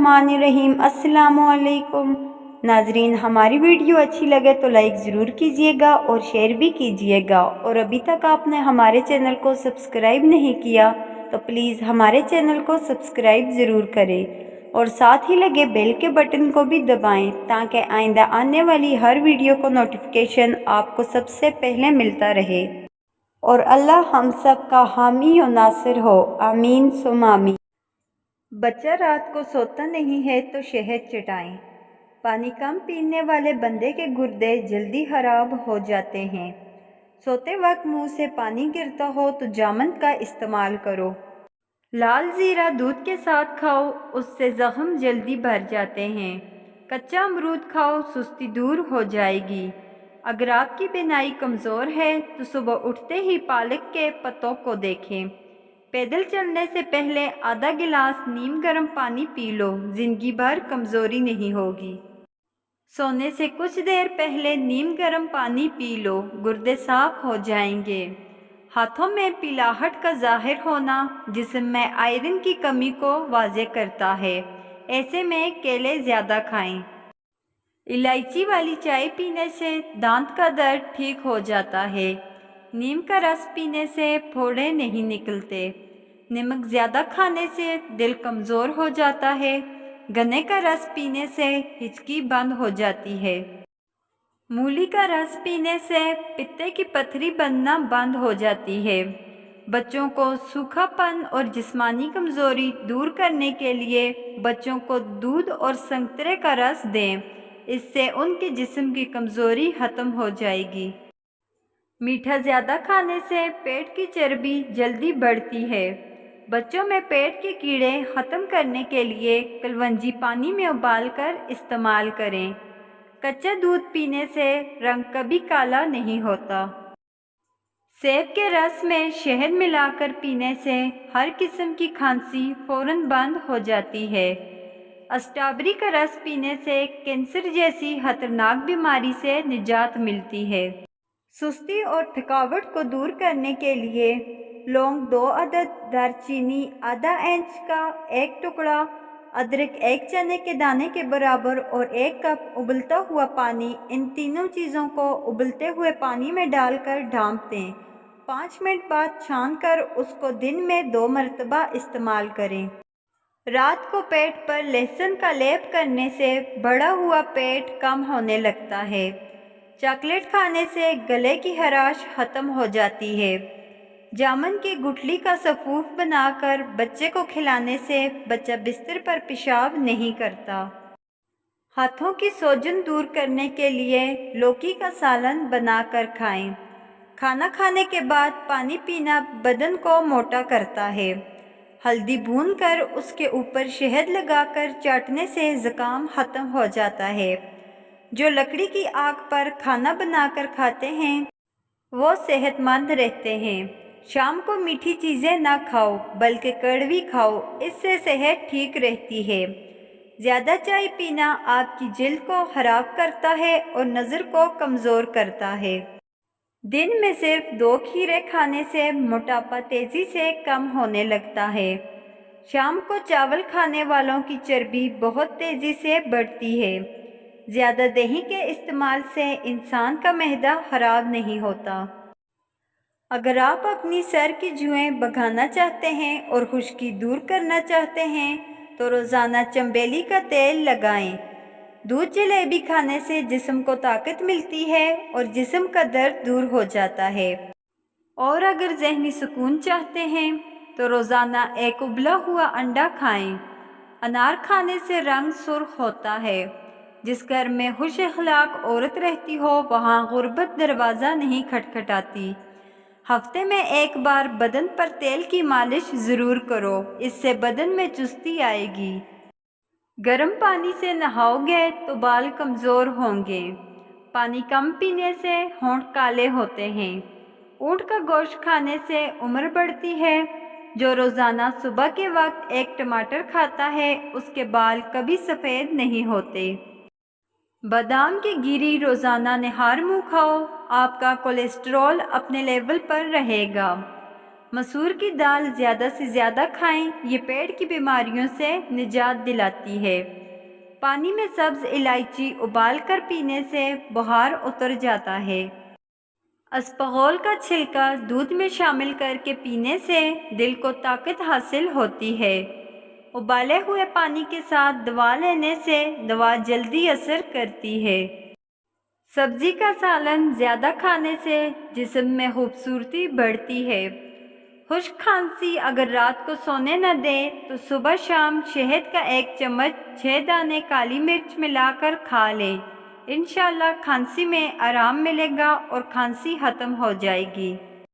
बिस्मिल्लाहिर्रहमानिर्रहीम। अस्सलामु अलैकुम नाजरीन, हमारी वीडियो अच्छी लगे तो लाइक ज़रूर कीजिएगा और शेयर भी कीजिएगा। और अभी तक आपने हमारे चैनल को सब्सक्राइब नहीं किया तो प्लीज़ हमारे चैनल को सब्सक्राइब ज़रूर करें और साथ ही लगे बेल के बटन को भी दबाएं ताकि आइंदा आने वाली हर वीडियो को नोटिफिकेशन आपको सबसे पहले मिलता रहे। और अल्लाह हम सब का हामी और नासिर हो, आमीन सुम्मा आमीन। बच्चा रात को सोता नहीं है तो शहद चटाएं। पानी कम पीने वाले बंदे के गुर्दे जल्दी खराब हो जाते हैं। सोते वक्त मुंह से पानी गिरता हो तो जामन का इस्तेमाल करो। लाल ज़ीरा दूध के साथ खाओ, उससे ज़ख्म जल्दी भर जाते हैं। कच्चा अमरूद खाओ, सुस्ती दूर हो जाएगी। अगर आपकी बीनाई कमज़ोर है तो सुबह उठते ही पालक के पत्तों को देखें। पैदल चलने से पहले आधा गिलास नीम गर्म पानी पी लो, ज़िंदगी भर कमज़ोरी नहीं होगी। सोने से कुछ देर पहले नीम गर्म पानी पी लो, गुर्दे साफ हो जाएंगे। हाथों में पीलाहट का ज़ाहिर होना जिस्म में आयरन की कमी को वाज़े करता है, ऐसे में केले ज़्यादा खाएं। इलायची वाली चाय पीने से दांत का दर्द ठीक हो जाता है। नीम का रस पीने से फोड़े नहीं निकलते। नमक ज़्यादा खाने से दिल कमज़ोर हो जाता है। गन्ने का रस पीने से हिचकी बंद हो जाती है। मूली का रस पीने से पित्ते की पथरी बनना बंद हो जाती है। बच्चों को सूखापन और जिस्मानी कमज़ोरी दूर करने के लिए बच्चों को दूध और संतरे का रस दें, इससे उनके जिस्म की कमज़ोरी ख़त्म हो जाएगी। मीठा ज़्यादा खाने से पेट की चर्बी जल्दी बढ़ती है। बच्चों में पेट के कीड़े ख़त्म करने के लिए कलवंजी पानी में उबालकर इस्तेमाल करें। कच्चा दूध पीने से रंग कभी काला नहीं होता। सेब के रस में शहद मिलाकर पीने से हर किस्म की खांसी फ़ौरन बंद हो जाती है। स्ट्रॉबेरी का रस पीने से कैंसर जैसी खतरनाक बीमारी से निजात मिलती है। सुस्ती और थकावट को दूर करने के लिए लौंग 2 अदद, दालचीनी आधा इंच का 1 टुकड़ा, अदरक 1 चने के दाने के बराबर और 1 कप उबलता हुआ पानी, इन तीनों चीज़ों को उबलते हुए पानी में डालकर ढाँप दें। 5 मिनट बाद छानकर उसको दिन में 2 मरतबा इस्तेमाल करें। रात को पेट पर लहसुन का लेप करने से बढ़ा हुआ पेट कम होने लगता है। चॉकलेट खाने से गले की खराश ख़त्म हो जाती है। जामुन की गुठली का सफ़ूफ बनाकर बच्चे को खिलाने से बच्चा बिस्तर पर पेशाब नहीं करता। हाथों की सूजन दूर करने के लिए लौकी का सालन बनाकर खाएं। खाना खाने के बाद पानी पीना बदन को मोटा करता है। हल्दी भूनकर उसके ऊपर शहद लगाकर चाटने से ज़ुकाम ख़त्म हो जाता है। जो लकड़ी की आग पर खाना बनाकर खाते हैं वो सेहतमंद रहते हैं। शाम को मीठी चीज़ें ना खाओ बल्कि कड़वी खाओ, इससे सेहत ठीक रहती है। ज़्यादा चाय पीना आपकी जिल्द को ख़राब करता है और नज़र को कमज़ोर करता है। दिन में सिर्फ 2 खीरे खाने से मोटापा तेज़ी से कम होने लगता है। शाम को चावल खाने वालों की चर्बी बहुत तेज़ी से बढ़ती है। ज़्यादा दही के इस्तेमाल से इंसान का मैदा ख़राब नहीं होता। अगर आप अपनी सर की जुएं भगाना चाहते हैं और खुश्की दूर करना चाहते हैं तो रोज़ाना चंबेली का तेल लगाएं। दूध जलेबी खाने से जिस्म को ताकत मिलती है और जिस्म का दर्द दूर हो जाता है। और अगर ज़हनी सुकून चाहते हैं तो रोज़ाना एक उबला हुआ अंडा खाएं। अनार खाने से रंग सुर्ख होता है। जिस घर में खुश अखलाक औरत रहती हो वहाँ गुर्बत दरवाज़ा नहीं खटखटाती। हफ्ते में 1 बार बदन पर तेल की मालिश ज़रूर करो, इससे बदन में चुस्ती आएगी। गर्म पानी से नहाओगे तो बाल कमज़ोर होंगे। पानी कम पीने से होंठ काले होते हैं। ऊँट का गोश्त खाने से उम्र बढ़ती है। जो रोज़ाना सुबह के वक्त 1 टमाटर खाता है उसके बाल कभी सफ़ेद नहीं होते। बादाम की गिरी रोज़ाना निहार मुँह खाओ, आपका कोलेस्ट्रॉल अपने लेवल पर रहेगा। مسور کی دال زیادہ سے زیادہ کھائیں، یہ پیٹ کی بیماریوں سے نجات دلاتی ہے۔ پانی میں سبز الائچی ابال کر پینے سے بخار اتر جاتا ہے۔ اسپغول کا چھلکا دودھ میں شامل کر کے پینے سے دل کو طاقت حاصل ہوتی ہے۔ ابالے ہوئے پانی کے ساتھ دوا لینے سے دوا جلدی اثر کرتی ہے۔ سبزی کا سالن زیادہ کھانے سے جسم میں خوبصورتی بڑھتی ہے۔ خشک کھانسی اگر رات کو سونے نہ دیں تو صبح شام شہد کا 1 چمچ 6 دانے کالی مرچ ملا کر کھا لیں، انشاءاللہ کھانسی میں آرام ملے گا اور کھانسی ختم ہو جائے گی۔